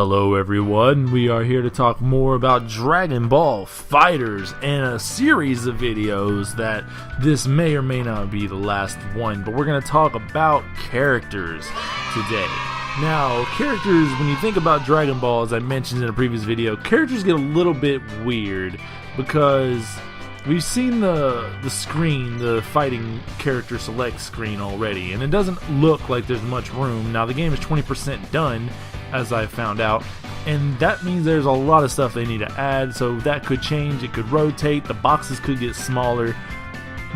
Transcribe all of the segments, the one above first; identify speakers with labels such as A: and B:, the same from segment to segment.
A: Hello everyone, we are here to talk more about Dragonball Fighterz and a series of videos that this may or may not be the last one, but we're going to talk about characters today. Now, characters, when you think about Dragon Ball, as I mentioned in a previous video, characters get a little bit weird because we've seen the screen, the fighting character select screen already, and it doesn't look like there's much room. Now, the game is 20% done, as I found out, and that means there's a lot of stuff they need to add, so that could change, it could rotate, the boxes could get smaller,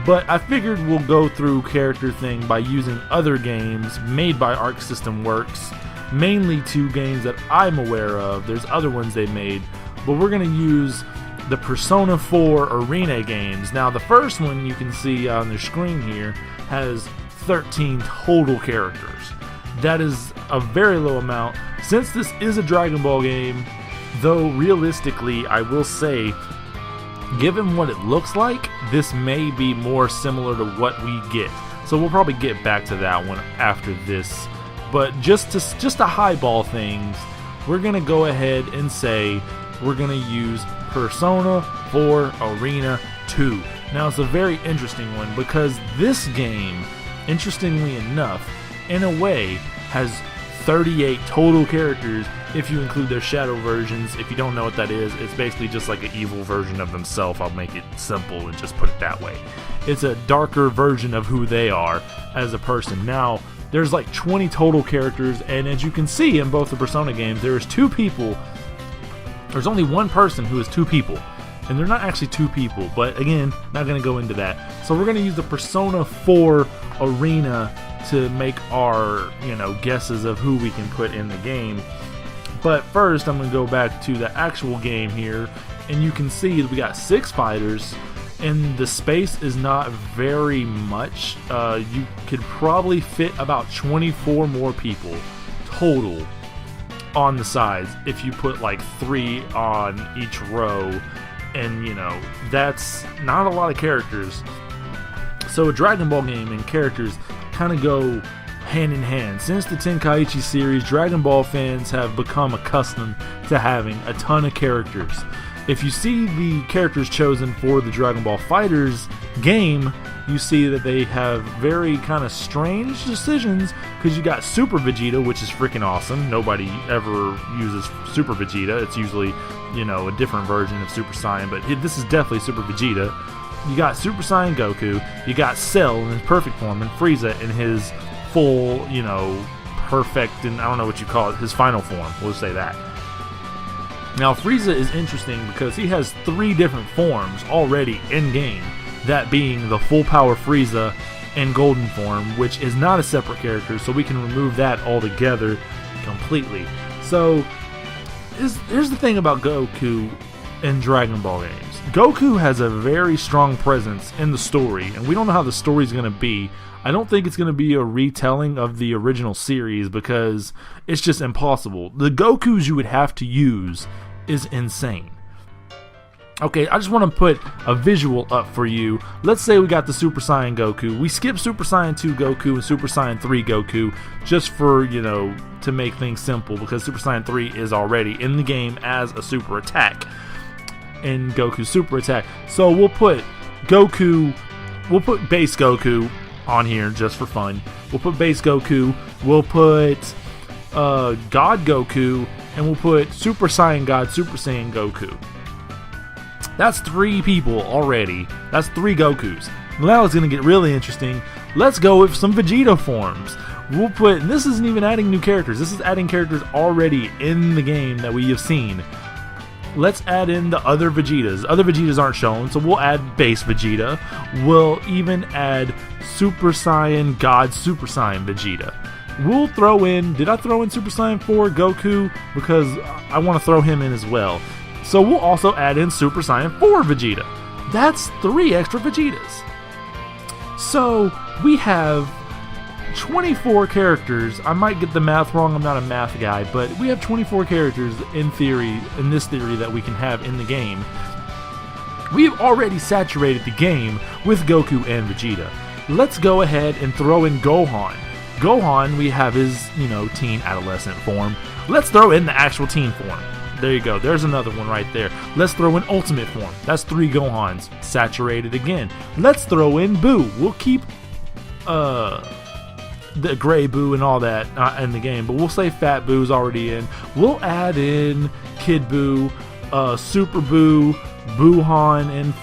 A: but I figured we'll go through character thing by using other games made by Arc System Works, mainly two games that I'm aware of. There's other ones they made, but we're going to use the Persona 4 Arena games. Now, the first one you can see on the screen here has 13 total characters. That is a very low amount. Since this is a Dragon Ball game, though realistically, I will say, given what it looks like, this may be more similar to what we get. So we'll probably get back to that one after this. But just to highball things, we're going to go ahead and say we're going to use Persona 4 Arena 2. Now, it's a very interesting one because this game, interestingly enough, in a way, has 38 total characters if you include their shadow versions. If you don't know what that is, it's basically just like an evil version of themselves. I'll make it simple and just put it that way. It's a darker version of who they are as a person. Now, there's like 20 total characters, and as you can see in both the Persona games, there's two people. There's only one person who is two people, and they're not actually two people, but again, not going to go into that. So we're going to use the Persona 4 Arena to make our, guesses of who we can put in the game. But first, I'm going to go back to the actual game here, and you can see that we got 6 fighters, and the space is not very much. You could probably fit about 24 more people total on the sides if you put like 3 on each row, and that's not a lot of characters. So a Dragon Ball game and characters kind of go hand in hand. Since the Tenkaichi series, Dragon Ball fans have become accustomed to having a ton of characters. If you see the characters chosen for the Dragon Ball Fighterz game, you see that they have very kind of strange decisions, because you got Super Vegeta, which is freaking awesome. Nobody ever uses Super Vegeta. It's usually, a different version of Super Saiyan, but this is definitely Super Vegeta. You got Super Saiyan Goku, you got Cell in his perfect form, and Frieza in his full, perfect, and I don't know what you call it, his final form, we'll say that. Now, Frieza is interesting because he has 3 different forms already in-game, that being the full power Frieza in golden form, which is not a separate character, so we can remove that altogether completely. So, here's the thing about Goku in Dragon Ball games. Goku has a very strong presence in the story, and we don't know how the story's going to be. I don't think it's going to be a retelling of the original series because it's just impossible. The Gokus you would have to use is insane. Okay, I just want to put a visual up for you. Let's say we got the Super Saiyan Goku. We skip Super Saiyan 2 Goku and Super Saiyan 3 Goku just for, to make things simple, because Super Saiyan 3 is already in the game as a super attack in Goku's super attack. So we'll put base Goku on here just for fun. We'll put base Goku, we'll put God Goku, and we'll put Super Saiyan God, Super Saiyan Goku. That's 3 people already. That's 3 Gokus. Now it's going to get really interesting. Let's go with some Vegeta forms. We'll put, and this isn't even adding new characters, this is adding characters already in the game that we have seen. Let's add in the other Vegetas. Other Vegetas aren't shown, so we'll add base Vegeta. We'll even add Super Saiyan God Super Saiyan Vegeta. We'll throw in, did I throw in Super Saiyan 4 Goku? Because I want to throw him in as well. So we'll also add in Super Saiyan 4 Vegeta. That's 3 extra Vegetas. So we have 24 characters. I might get the math wrong, I'm not a math guy, but we have 24 characters in theory, in this theory, that we can have in the game. We've already saturated the game with Goku and Vegeta. Let's go ahead and throw in Gohan. Gohan, we have his, teen adolescent form. Let's throw in the actual teen form. There you go. There's another one right there. Let's throw in ultimate form. That's 3 Gohans. Saturated again. Let's throw in Boo. We'll keep the gray Boo and all that in the game, but we'll say Fat Boo's already in. We'll add in Kid Boo, Super Boo, Boohan, and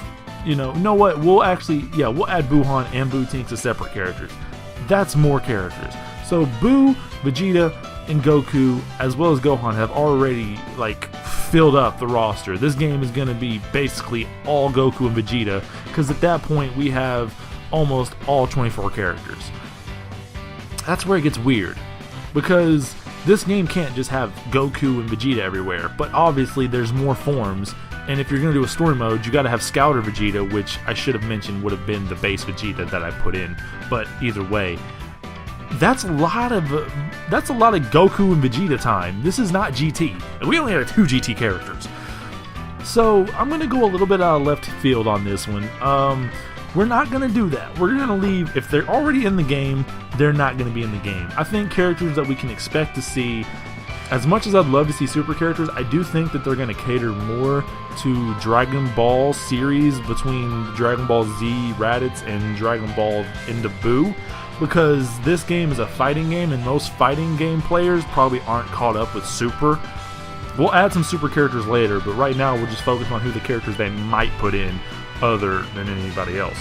A: you know what? We'll add Boohan and Boo Tinks as separate characters. That's more characters. So Boo, Vegeta, and Goku, as well as Gohan, have already filled up the roster. This game is going to be basically all Goku and Vegeta, because at that point we have almost all 24 characters. That's where it gets weird, because this game can't just have Goku and Vegeta everywhere, but obviously there's more forms, and if you're going to do a story mode, you got to have Scouter Vegeta, which I should have mentioned would have been the base Vegeta that I put in, but either way, that's a lot of Goku and Vegeta time. This is not GT, and we only have 2 GT characters. So I'm going to go a little bit out of left field on this one. We're not going to do that. We're going to leave, if they're already in the game, they're not going to be in the game. I think characters that we can expect to see, as much as I'd love to see super characters, I do think that they're going to cater more to Dragon Ball series between Dragon Ball Z Raditz and Dragon Ball into Boo, because this game is a fighting game, and most fighting game players probably aren't caught up with Super. We'll add some super characters later, but right now we'll just focus on who the characters they might put in other than anybody else.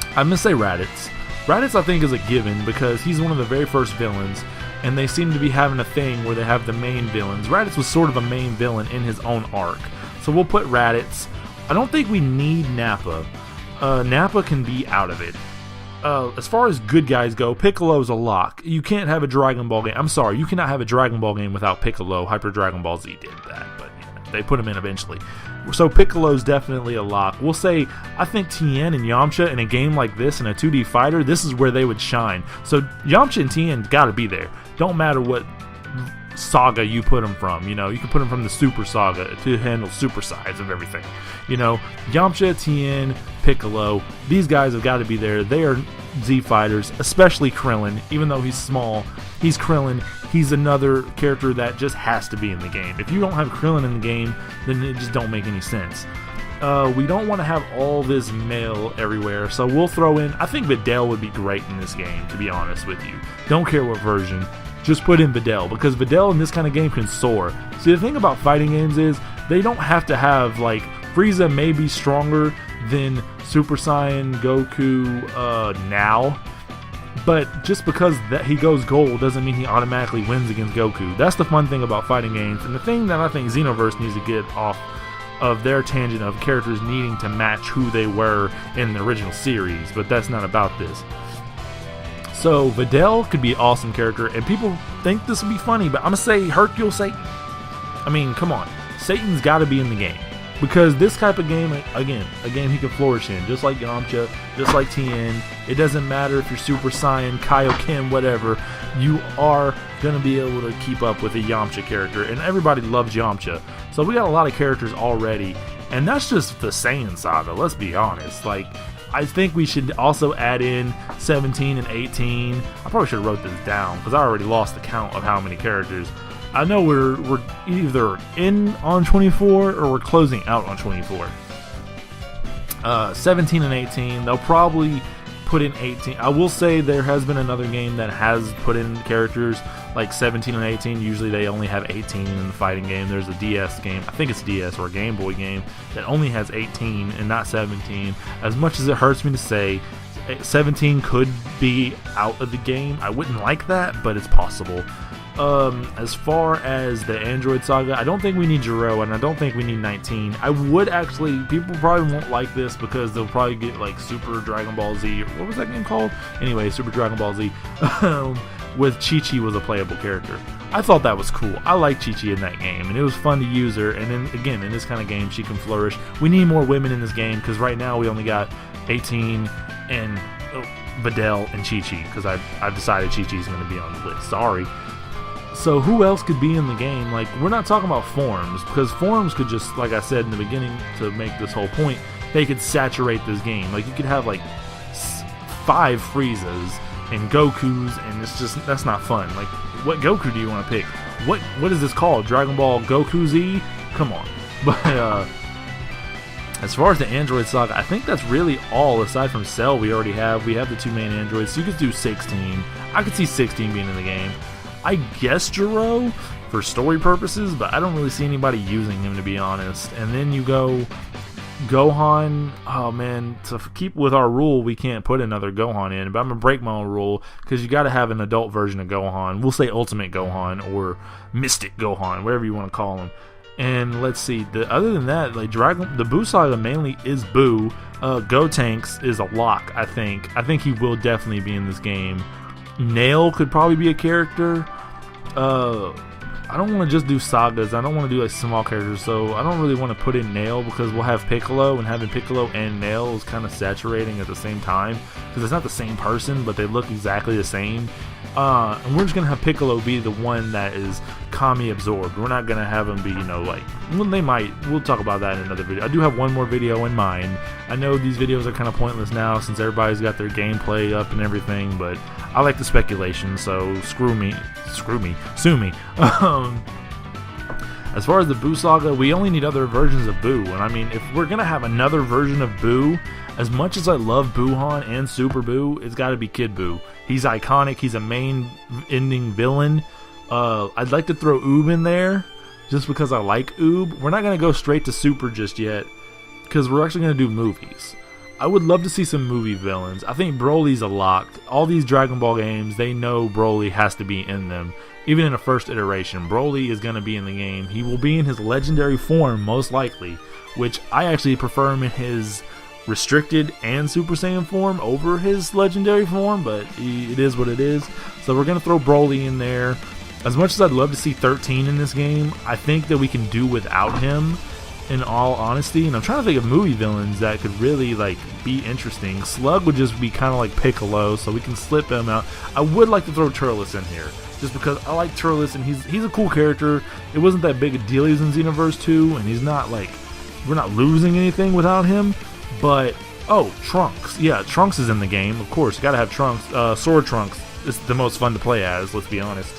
A: I'm going to say Raditz. Raditz, I think, is a given because he's one of the very first villains, and they seem to be having a thing where they have the main villains. Raditz was sort of a main villain in his own arc, so we'll put Raditz. I don't think we need Nappa. Nappa can be out of it. As far as good guys go, Piccolo's a lock. You can't have a Dragon Ball game. I'm sorry, you cannot have a Dragon Ball game without Piccolo. Hyper Dragon Ball Z did that, but they put him in eventually. So Piccolo's definitely a lock. We'll say, I think Tien and Yamcha in a game like this, in a 2D fighter, this is where they would shine. So Yamcha and Tien gotta be there. Don't matter what saga you put them from. You can put them from the Super Saga to handle super sides of everything. Yamcha, Tien, Piccolo, these guys have got to be there. They are Z fighters, especially Krillin. Even though he's small, he's Krillin. He's another character that just has to be in the game. If you don't have Krillin in the game, then it just don't make any sense. We don't want to have all this male everywhere, so we'll throw in, I think Videl would be great in this game, to be honest with you. Don't care what version. Just put in Videl, because Videl in this kind of game can soar. See, the thing about fighting games is, they don't have to have, Frieza may be stronger than Super Saiyan Goku now, but just because that he goes gold doesn't mean he automatically wins against Goku. That's the fun thing about fighting games, and the thing that I think Xenoverse needs to get off of their tangent of characters needing to match who they were in the original series, but that's not about this. So Videl could be an awesome character, and people think this would be funny, but I'm going to say Hercule Satan. I mean, come on. Satan's got to be in the game. Because this type of game, again, a game he can flourish in, just like Yamcha, just like Tien. It doesn't matter if you're Super Saiyan, Kaioken, whatever. You are going to be able to keep up with a Yamcha character, and everybody loves Yamcha. So we got a lot of characters already, and that's just the Saiyan saga, let's be honest. I think we should also add in 17 and 18. I probably should have wrote this down, because I already lost the count of how many characters. I know we're either in on 24 or we're closing out on 24. 17 and 18, they'll probably put in 18. I will say there has been another game that has put in characters like 17 and 18. Usually they only have 18 in the fighting game. There's a DS game, I think it's DS or a Game Boy game, that only has 18 and not 17. As much as it hurts me to say, 17 could be out of the game. I wouldn't like that, but it's possible. As far as the Android Saga, I don't think we need Jiro, and I don't think we need 19. I would actually, people probably won't like this because they'll probably get Super Dragon Ball Z, what was that game called? Anyway, Super Dragon Ball Z, with Chi-Chi was a playable character. I thought that was cool. I like Chi-Chi in that game, and it was fun to use her, and then again, in this kind of game, she can flourish. We need more women in this game, because right now we only got 18 and Videl and Chi-Chi, because I've decided Chi-Chi's going to be on the list. Sorry. So who else could be in the game? We're not talking about forms, because forms could just, like I said in the beginning to make this whole point, they could saturate this game. You could have 5 Freezas, and Gokus, and that's not fun. Like, what Goku do you want to pick? What is this called? Dragon Ball Goku Z? Come on. But as far as the Android Saga, I think that's really all aside from Cell we already have. We have the 2 main androids, so you could do 16. I could see 16 being in the game. I guess Jiro for story purposes, but I don't really see anybody using him, to be honest. And then you go Gohan. Oh man, to keep with our rule, we can't put another Gohan in, but I'm gonna break my own rule because you got to have an adult version of Gohan. We'll say Ultimate Gohan or Mystic Gohan, whatever you want to call him. And let's see, other than that, like the Buu Saga mainly is Buu. Gotenks is a lock, I think. I think he will definitely be in this game. Nail could probably be a character. I don't want to just do sagas. I don't want to do like small characters, so I don't really want to put in Nail because we'll have Piccolo, and having Piccolo and Nail is kind of saturating at the same time because it's not the same person, but they look exactly the same. And we're just gonna have Piccolo be the one that is Kami absorbed. We're not gonna have him be, like, well, they might. We'll talk about that in another video. I do have one more video in mind. I know these videos are kind of pointless now since everybody's got their gameplay up and everything, but I like the speculation, so sue me. As far as the Buu Saga, we only need other versions of Buu, and I mean, if we're gonna have another version of Buu, as much as I love Buuhan and Super Buu, it's got to be Kid Buu. He's iconic. He's a main ending villain. I'd like to throw Oob in there just because I like Oob. We're not going to go straight to Super just yet because we're actually going to do movies. I would love to see some movie villains. I think Broly's a lock. All these Dragon Ball games, they know Broly has to be in them. Even in the first iteration, Broly is going to be in the game. He will be in his legendary form, most likely, which I actually prefer him in his restricted and Super Saiyan form over his legendary form, but it is what it is. So we're going to throw Broly in there. As much as I'd love to see 13 in this game, I think that we can do without him, in all honesty. And I'm trying to think of movie villains that could really be interesting. Slug would just be kind of like Piccolo, so we can slip him out. I would like to throw Turles in here just because I like Turles and he's a cool character. It wasn't that big a deal. He's in Xenoverse 2 and he's not we're not losing anything without him. But, Trunks. Yeah, Trunks is in the game, of course. You gotta have Trunks. Sword Trunks is the most fun to play as, let's be honest.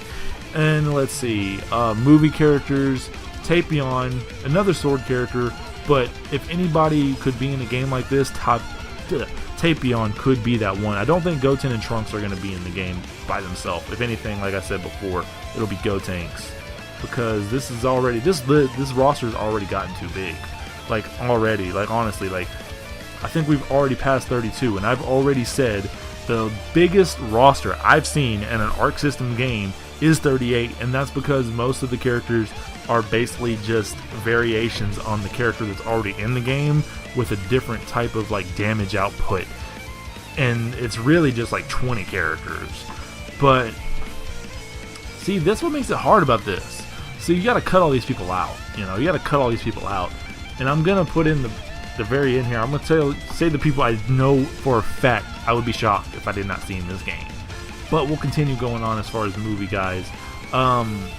A: And let's see, movie characters, Tapion, another sword character, but if anybody could be in a game like this, Tapion could be that one. I don't think Goten and Trunks are gonna be in the game by themselves. If anything, like I said before, it'll be Gotenks. Because this roster's already gotten too big. Honestly, I think we've already passed 32, and I've already said the biggest roster I've seen in an Arc System game is 38, and that's because most of the characters are basically just variations on the character that's already in the game with a different type of damage output. And it's really just 20 characters. But see, that's what makes it hard about this. So you gotta cut all these people out. You gotta cut all these people out. And I'm gonna put in the very end here. I'm gonna say the people I know for a fact I would be shocked if I did not see in this game. But we'll continue going on as far as movie guys.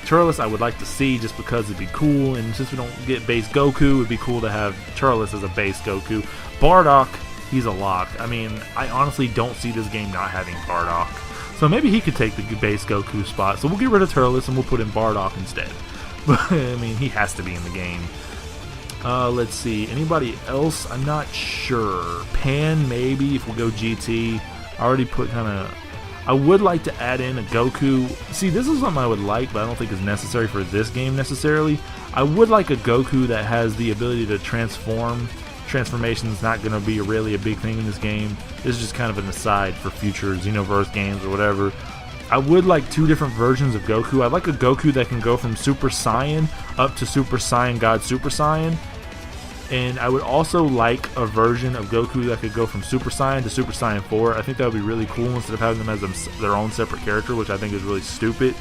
A: Turles I would like to see just because it'd be cool, and since we don't get base Goku, it'd be cool to have Turles as a base Goku. Bardock, he's a lock. I mean, I honestly don't see this game not having Bardock. So maybe he could take the base Goku spot. So we'll get rid of Turles and we'll put in Bardock instead. But I mean, he has to be in the game. Let's see, anybody else? I'm not sure. Pan, maybe, if we go GT. I already put I would like to add in a Goku. See, this is something I would like, but I don't think is necessary for this game necessarily. I would like a Goku that has the ability to transform. Transformation is not going to be really a big thing in this game. This is just kind of an aside for future Xenoverse games or whatever. I would like 2 different versions of Goku. I'd like a Goku that can go from Super Saiyan up to Super Saiyan God Super Saiyan. And I would also like a version of Goku that could go from Super Saiyan to Super Saiyan 4. I think that would be really cool instead of having them as their own separate character, which I think is really stupid.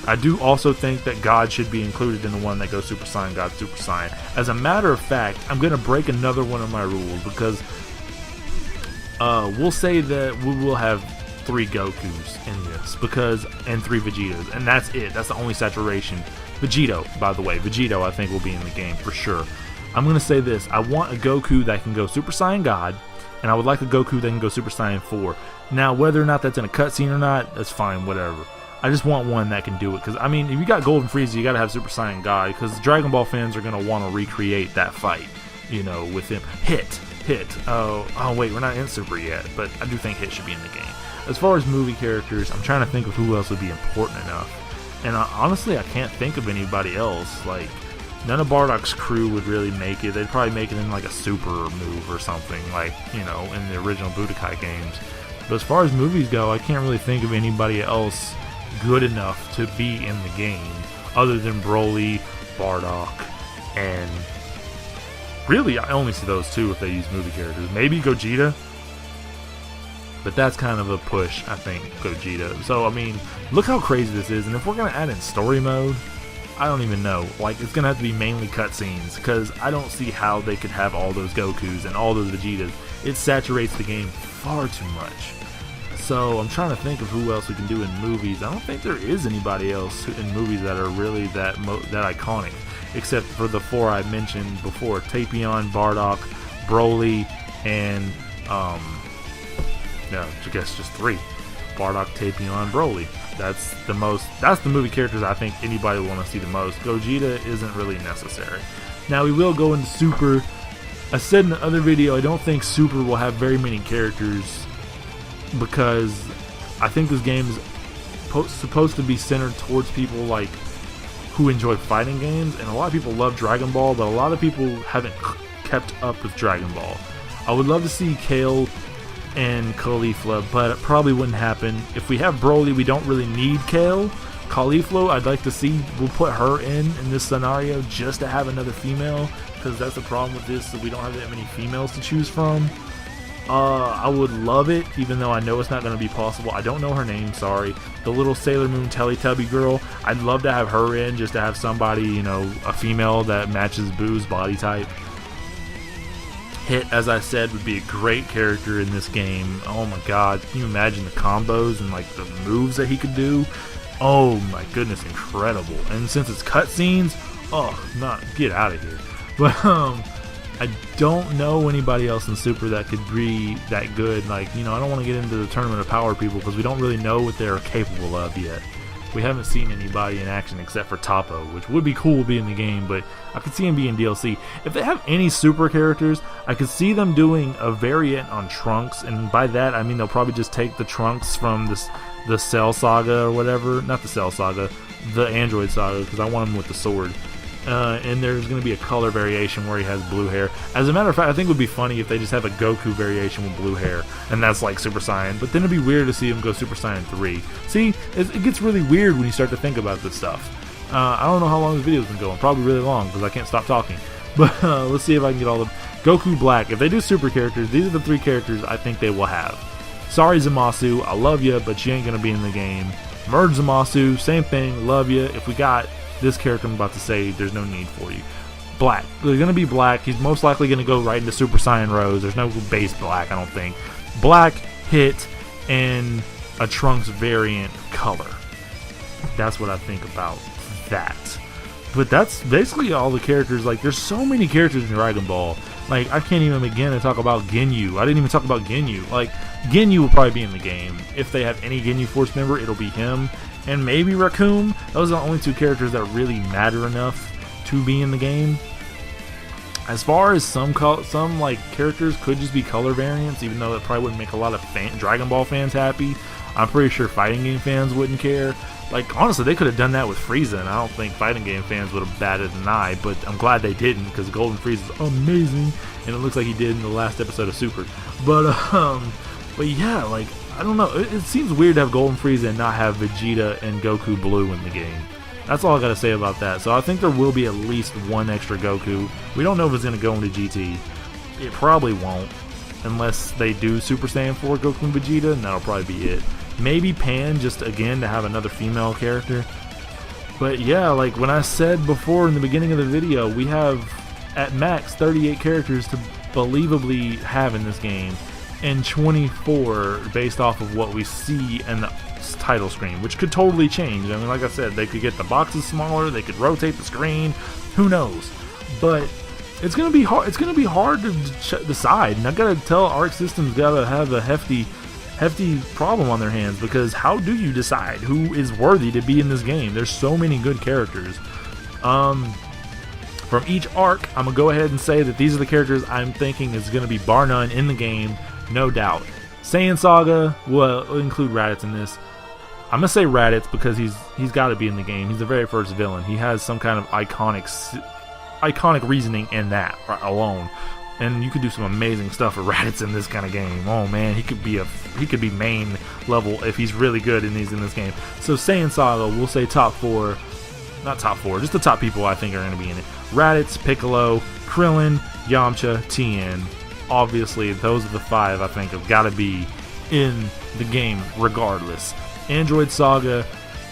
A: I do also think that God should be included in the one that goes Super Saiyan God Super Saiyan. As a matter of fact, I'm going to break another one of my rules because we'll say that we will have 3 Gokus in this and 3 Vegetas, and that's it. That's the only saturation. Vegito, by the way, I think will be in the game for sure. I'm going to say this. I want a Goku that can go Super Saiyan God, and I would like a Goku that can go Super Saiyan 4. Now, whether or not that's in a cutscene or not, that's fine, whatever. I just want one that can do it, because, I mean, if you got Golden Frieza, you gotta have Super Saiyan God, because Dragon Ball fans are gonna want to recreate that fight, you know, with him. Hit. Oh, wait, we're not in Super yet, but I do think Hit should be in the game. As far as movie characters, I'm trying to think of who else would be important enough. And honestly, I can't think of anybody else. Like, none of Bardock's crew would really make it. They'd probably make it in like a super move or something, like, you know, in the original Budokai games. But as far as movies go, I can't really think of anybody else good enough to be in the game other than Broly, Bardock, and really I only see those two if they use movie characters. Maybe Gogeta, but that's kind of a push, I think, Gogeta. So, I mean, look how crazy this is, and if we're going to add in story mode, I don't even know. Like, it's going to have to be mainly cutscenes, because I don't see how they could have all those Gokus and all those Vegetas. It saturates the game far too much. So, I'm trying to think of who else we can do in movies. I don't think there is anybody else in movies that are really that iconic, except for the four I mentioned before: Tapion, Bardock, Broly, and no, I guess just three: Bardock, Tapion, Broly. That's the movie characters I think anybody will want to see the most. Gogeta isn't really necessary. Now we will go into Super. I said in the other video, I don't think Super will have very many characters, because I think this game is supposed to be centered towards people like who enjoy fighting games, and a lot of people love Dragon Ball, but a lot of people haven't kept up with Dragon Ball. I would love to see Kale and Caulifla, but it probably wouldn't happen. If we have Broly, we don't really need Kale. Caulifla, I'd like to see, we'll put her in this scenario just to have another female, because that's the problem with this, so we don't have that many females to choose from. I would love it, even though I know it's not going to be possible. I don't know her name, sorry. The little Sailor Moon Teletubby girl, I'd love to have her in, just to have somebody, you know, a female that matches Boo's body type. Hit, as I said, would be a great character in this game. Oh my god, can you imagine the combos and like the moves that he could do? Oh my goodness, incredible. And since it's cutscenes, get out of here. But I don't know anybody else in Super that could be that good. Like, you know, I don't want to get into the Tournament of Power people, because we don't really know what they're capable of yet. We haven't seen anybody in action except for Toppo, which would be cool to be in the game, but I could see him being DLC. If they have any Super characters, I could see them doing a variant on Trunks, and by that I mean they'll probably just take the Trunks from the Cell Saga or whatever. Not the Cell Saga, the Android Saga, because I want him with the sword. And there's going to be a color variation where he has blue hair. As a matter of fact, I think it would be funny if they just have a Goku variation with blue hair, and that's like Super Saiyan, but then it'd be weird to see him go Super Saiyan 3. See, it gets really weird when you start to think about this stuff. I don't know how long this video's been going, probably really long, because I can't stop talking. But let's see if I can get all the... Goku Black, if they do Super characters, these are the three characters I think they will have. Sorry Zamasu, I love you, but you ain't going to be in the game. Merge Zamasu, same thing, love you. If we got this character I'm about to say, there's no need for you. Black. They're going to be Black. He's most likely going to go right into Super Saiyan Rose. There's no base Black, I don't think. Black, Hit, and a Trunks variant color. That's what I think about that. But that's basically all the characters. Like, there's so many characters in Dragon Ball. Like, I can't even begin to talk about Ginyu. I didn't even talk about Ginyu. Like, Ginyu will probably be in the game. If they have any Ginyu Force member, it'll be him. And maybe Raccoon. Those are the only two characters that really matter enough to be in the game. As far as some like characters could just be color variants, even though it probably wouldn't make a lot of Dragon Ball fans happy. I'm pretty sure fighting game fans wouldn't care. Like, honestly, they could have done that with Frieza, and I don't think fighting game fans would have batted an eye, but I'm glad they didn't, because Golden Frieza is amazing, and it looks like he did in the last episode of Super. But yeah, like, I don't know. It seems weird to have Golden Frieza and not have Vegeta and Goku Blue in the game. That's all I gotta say about that. So I think there will be at least one extra Goku. We don't know if it's gonna go into GT. It probably won't, unless they do Super Saiyan 4 Goku and Vegeta, and that'll probably be it. Maybe Pan, just again to have another female character. But yeah, like when I said before in the beginning of the video, we have at max 38 characters to believably have in this game, and 24 based off of what we see in the title screen, which could totally change. I mean, like I said, they could get the boxes smaller, they could rotate the screen, who knows. But it's gonna be hard. It's gonna be hard to decide, and I gotta tell Arc System's gotta have a hefty problem on their hands, because how do you decide who is worthy to be in this game? There's so many good characters. From each arc, I'm gonna go ahead and say that these are the characters I'm thinking is gonna be bar none in the game, no doubt. Saiyan Saga will include Raditz in this. I'm gonna say Raditz because he's got to be in the game. He's the very first villain. He has some kind of iconic reasoning in that alone, and you could do some amazing stuff with Raditz in this kind of game. Oh man, he could be main level if he's really good in this game. So Saiyan Saga, we'll say top 4, not top 4, just the top people I think are gonna be in it. Raditz, Piccolo, Krillin, Yamcha, Tien. Obviously, those are the 5 I think have got to be in the game regardless. Android Saga,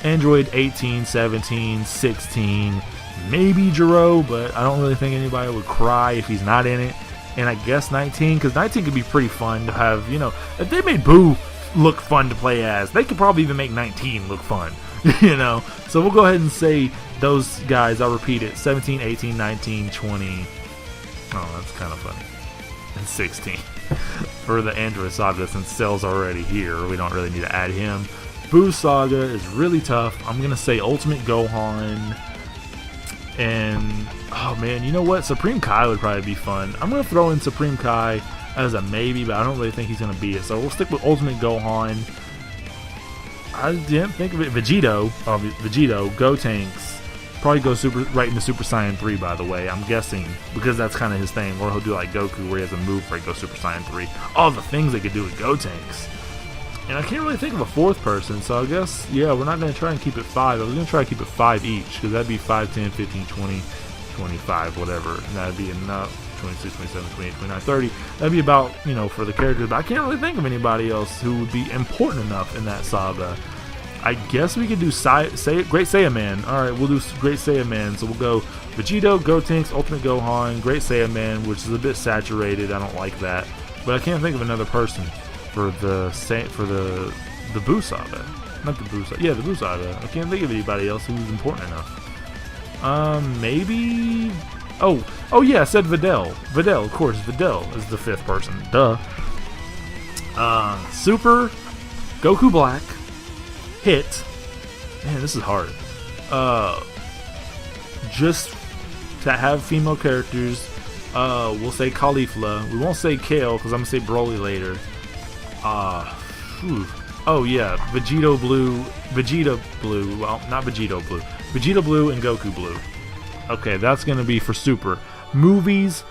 A: Android 18, 17, 16, maybe Jiro, but I don't really think anybody would cry if he's not in it. And I guess 19, because 19 could be pretty fun to have, you know, if they made Boo look fun to play as, they could probably even make 19 look fun, you know. So we'll go ahead and say those guys, I'll repeat it, 17, 18, 19, 20, oh, that's kind of funny, and 16 for the Android Saga, since Cell's already here, we don't really need to add him. Boo Saga is really tough. I'm gonna say Ultimate Gohan, and oh man, you know what? Supreme Kai would probably be fun. I'm gonna throw in Supreme Kai as a maybe, but I don't really think he's gonna be it. So we'll stick with Ultimate Gohan. I didn't think of it. Vegito, Gotenks, probably go right into Super Saiyan 3. By the way, I'm guessing because that's kind of his thing, or he'll do like Goku, where he has a move where he goes Super Saiyan 3. All the things they could do with Gotenks. And I can't really think of a 4th person, so I guess, yeah, we're not going to try and keep it 5. I was going to try to keep it 5 each, because that'd be 5, 10, 15, 20, 25, whatever. And that'd be enough. 26, 27, 28, 29, 30. That'd be about, you know, for the characters. But I can't really think of anybody else who would be important enough in that saga. I guess we could do Great Saiyaman. Alright, we'll do Great Saiyaman. So we'll go Vegito, Gotenks, Ultimate Gohan, Great Saiyaman, which is a bit saturated. I don't like that. But I can't think of another person for the Boo Saga. Not the Boo Saga. Yeah, the Boo Saga. I can't think of anybody else who's important enough. Maybe... Oh yeah, I said Videl. Videl, of course. Videl is the 5th person. Duh. Super, Goku Black, Hit. Man, this is hard. Just to have female characters, we'll say Caulifla. We won't say Kale, because I'm going to say Broly later. Oh yeah, Vegeta Blue, well, not Vegito Blue, Vegeta Blue and Goku Blue. Okay, that's gonna be for Super. Movies,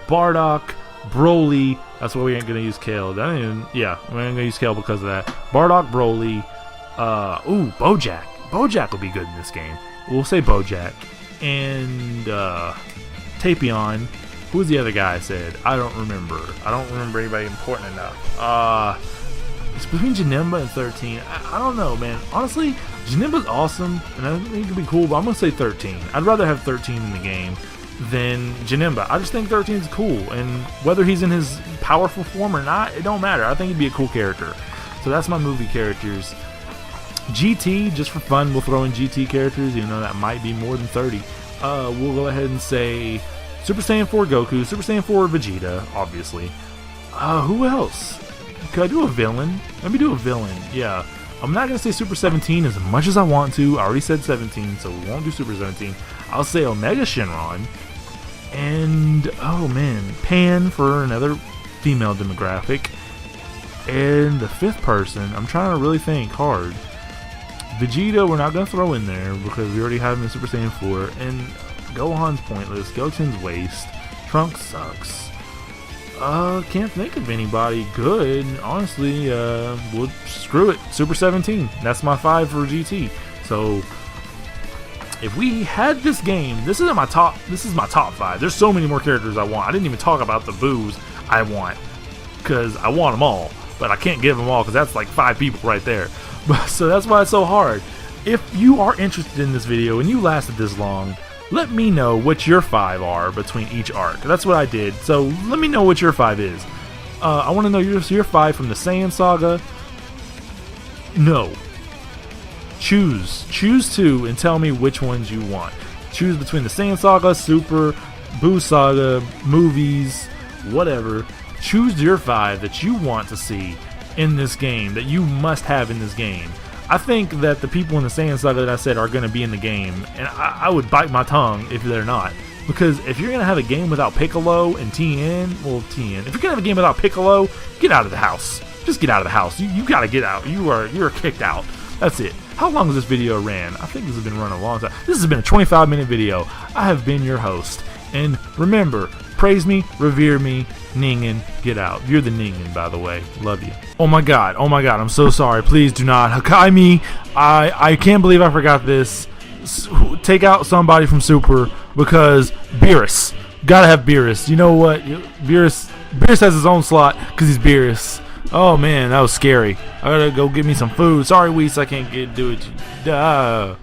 A: Bardock, Broly, that's why we ain't gonna use Kale. Yeah, we ain't gonna use Kale because of that. Bardock, Broly, Bojack. Bojack will be good in this game. We'll say Bojack. And, Tapion. Who's the other guy I said? I don't remember. I don't remember anybody important enough. It's between Janemba and 13. I don't know, man. Honestly, Janemba's awesome, and I think it could be cool, but I'm going to say 13. I'd rather have 13 in the game than Janemba. I just think 13 is cool, and whether he's in his powerful form or not, it don't matter. I think he'd be a cool character. So that's my movie characters. GT, just for fun, we'll throw in GT characters, even though that might be more than 30. We'll go ahead and say Super Saiyan 4 Goku, Super Saiyan 4 Vegeta, obviously. Who else? Could I do a villain? Let me do a villain, yeah. I'm not going to say Super 17 as much as I want to. I already said 17, so we won't do Super 17. I'll say Omega Shenron. And, oh man, Pan for another female demographic. And the 5th person, I'm trying to really think hard. Vegeta, we're not going to throw in there because we already have him in Super Saiyan 4. And Gohan's pointless. Goten's waste. Trunks sucks. Can't think of anybody good. Honestly, well, screw it. Super 17. That's my 5 for GT. So, if we had this game, this is my top 5. There's so many more characters I want. I didn't even talk about the Boos I want, because I want them all, but I can't give them all because that's like 5 people right there. So that's why it's so hard. If you are interested in this video and you lasted this long, let me know what your 5 are between each arc. That's what I did. So let me know what your 5 is. I want to know your 5 from the Saiyan Saga. No. Choose 2 and tell me which ones you want. Choose between the Saiyan Saga, Super, Boo Saga, movies, whatever. Choose your 5 that you want to see in this game, that you must have in this game. I think that the people in the Saiyan Saga that I said are going to be in the game, and I would bite my tongue if they're not. Because if you're going to have a game without Piccolo and TN, if you're going to have a game without Piccolo, get out of the house. Just get out of the house. You got to get out. You're kicked out. That's it. How long has this video ran? I think this has been running a long time. This has been a 25-minute video. I have been your host. And remember, praise me, revere me, Ningen, get out. You're the Ningen, by the way. Love you. Oh my god, I'm so sorry. Please do not Hakai me. I can't believe I forgot this. Take out somebody from Super, because Beerus. Gotta have Beerus. You know what? Beerus has his own slot because he's Beerus. Oh man, that was scary. I gotta go get me some food. Sorry, Whis, I can't do it. Duh.